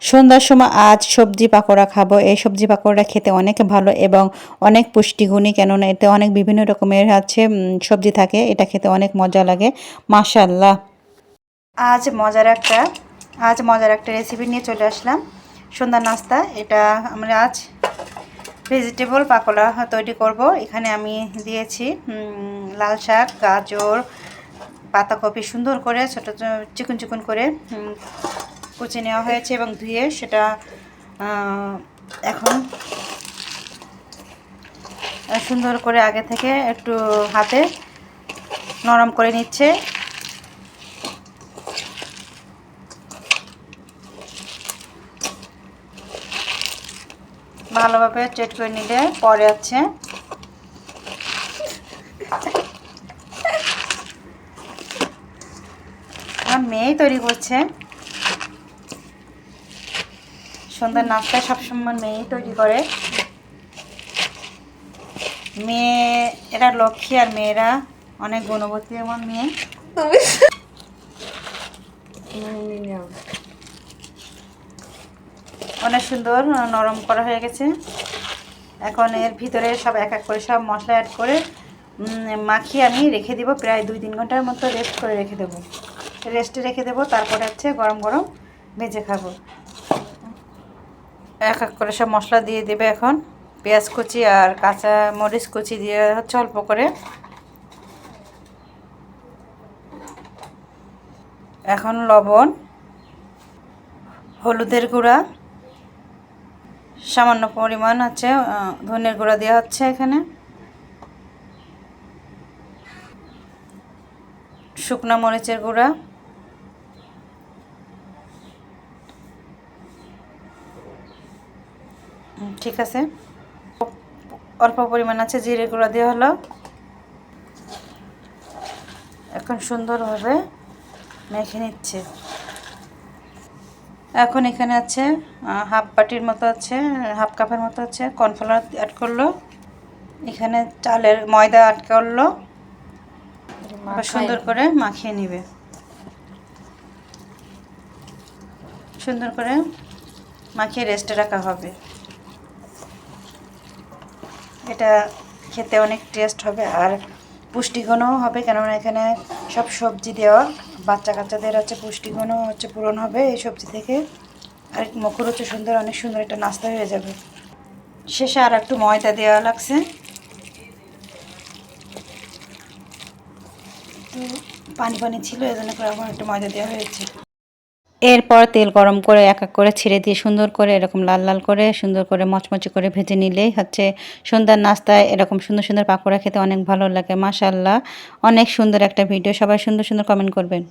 সন্ধ্যার সময় আজ সবজি পাকোড়া খাবো। এই সবজি পাকোড়া খেতে অনেক ভালো এবং অনেক পুষ্টিগুণী, কেননা এতে অনেক বিভিন্ন রকমের সবজি থাকে। এটা খেতে অনেক মজা লাগে, মাশাআল্লাহ। আজ মজার একটা রেসিপি নিয়ে চলে আসলাম। সন্ধ্যার নাস্তা এটা আমরা আজ ভেজিটেবল পাকোড়া তৈরি করব। এখানে আমি দিয়েছি লাল শাক, গাজর, পাতাকপি সুন্দর করে ছোট চিকন চিকন করে কুচি নেওয়া হয়েছে এবং ধুয়ে সেটা এখন সুন্দর করে আগে থেকে একটু হাতে নরম করে নিচ্ছে। ভালোভাবে চেট করে নিলে পরে আমার মেয়েই তৈরি করছে। সন্ধ্যার নাস্তায় সবসময় মেয়েই তৈরি করে। মেয়ে এরা লক্ষ্মী, আর মেয়েরা অনেক গুণবতী। আমার মেয়ে অনেক সুন্দর নরম করা হয়ে গেছে। এখন এর ভিতরে সব এক এক করে সব মশলা অ্যাড করে মাখিয়ে আমি রেখে দেবো। প্রায় 2-3 ঘন্টার মতো রেস্টে রেখে দেবো। তারপরে গরম গরম ভেজে খাবো। এক এক করে সব মশলা দিয়ে দেবে। এখন পেঁয়াজ কুচি আর কাঁচা মরিচ কুচি দিয়ে অল্প করে। এখন লবণ, হলুদের গুঁড়া, সামান্য পরিমাণ ধনের গুঁড়া দেওয়া হচ্ছে। এখানে শুকনো মরিচের গুঁড়া, ঠিক আছে। অল্প পরিমাণ জিরে গুঁড়া দেওয়া হলো। এখন সুন্দরভাবে মেখে নিচ্ছে। এখন এখানে হাফ বাটির মতো হাফ কাপের মতো কর্নফ্লাওয়ার অ্যাড করলো। এখানে চালের ময়দা অ্যাড করলো। সুন্দর করে মাখিয়ে নিবে। সুন্দর করে মাখিয়ে রেস্টে রাখা হবে। এটা খেতে অনেক টেস্ট হবে আর পুষ্টিগুণও হবে, কেননা এখানে সব সবজি দেওয়া। বাচ্চা কাচ্চাদের পুষ্টিগুণও পূরণ হবে এই সবজি থেকে। আর মুখর সুন্দর, অনেক সুন্দর একটা নাস্তা হয়ে যাবে। শেষে আর একটু ময়দা দেওয়া লাগছে। তো পানি পানি ছিল, এই জন্য করে একটু ময়দা দেওয়া হয়েছে। এরপর তেল গরম করে এক এক করে ছেড়ে দিয়ে সুন্দর করে এরকম লাল লাল করে সুন্দর করে মচমচে করে ভেজে নিলেই সন্ধ্যার নাস্তায় এরকম সুন্দর সুন্দর পাকোড়া খেতে অনেক ভালো লাগে, মাশাআল্লাহ। অনেক সুন্দর একটা ভিডিও। সবাই সুন্দর সুন্দর কমেন্ট করবেন।